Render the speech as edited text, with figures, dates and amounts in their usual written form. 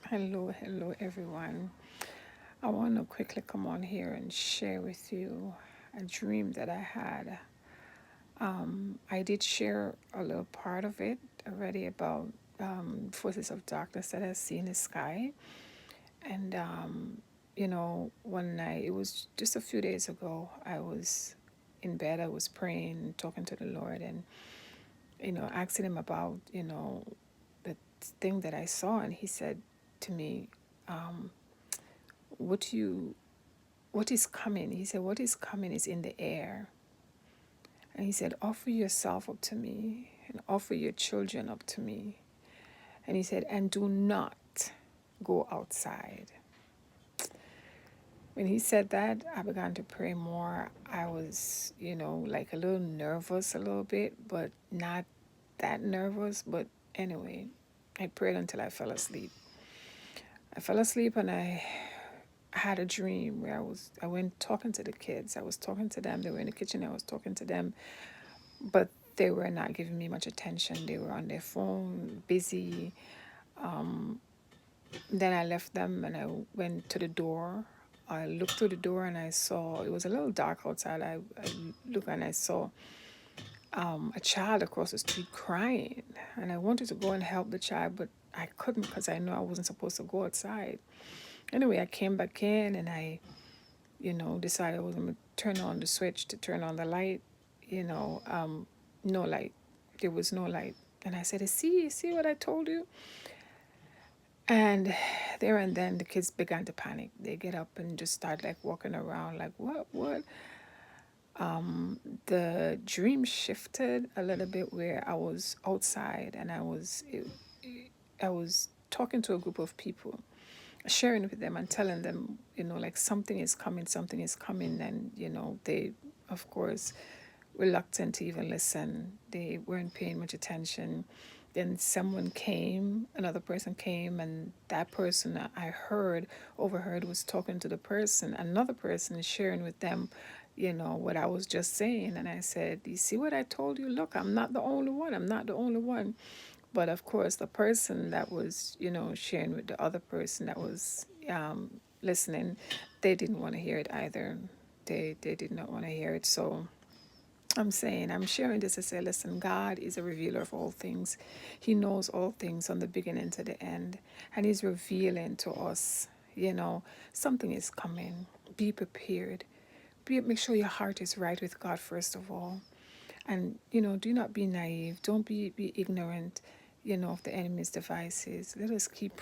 Hello everyone. I want to quickly come on here and share with you a dream that I had. I did share a little part of it already about forces of darkness that I see in the sky. And, one night, it was just a few days ago, I was in bed, I was praying, talking to the Lord, and, asking Him about, the thing that I saw. And He said to me, um, what you what is coming? He said, what is coming is in the air. And he said, offer yourself up to me and offer your children up to me. And he said, and do not go outside. When he said that, I began to pray more. I was, like a little nervous a little bit, but not that nervous. But anyway, I prayed until I fell asleep. I fell asleep and I had a dream where I went talking to the kids. I was talking to them. They were in the kitchen. I was talking to them, but they were not giving me much attention. They were on their phone, busy. Um, then I left them and I went to the door. I looked through the door and I saw it was a little dark outside. I looked and I saw a child across the street crying, and I wanted to go and help the child, but I couldn't because I knew I wasn't supposed to go outside. Anyway, I came back in and I decided I was going to turn on the switch to turn on the light, no light. There was no light. And I said, see what I told you? And there and then the kids began to panic. They get up and just start like walking around like, what? The dream shifted a little bit where I was outside and I was talking to a group of people, sharing with them and telling them, like something is coming. And, they, of course, reluctant to even listen. They weren't paying much attention. Then another person came, and that person that I overheard, was talking to the person. Another person is sharing with them, what I was just saying. And I said, you see what I told you? Look, I'm not the only one. I'm not the only one. But of course, the person that was, sharing with the other person that was listening, they didn't want to hear it either. They did not want to hear it. So I'm sharing this to say, listen, God is a revealer of all things. He knows all things from the beginning to the end. And He's revealing to us, something is coming. Be prepared. Make sure your heart is right with God, first of all. And, do not be naive. Don't be ignorant, of the enemy's devices. Let us keep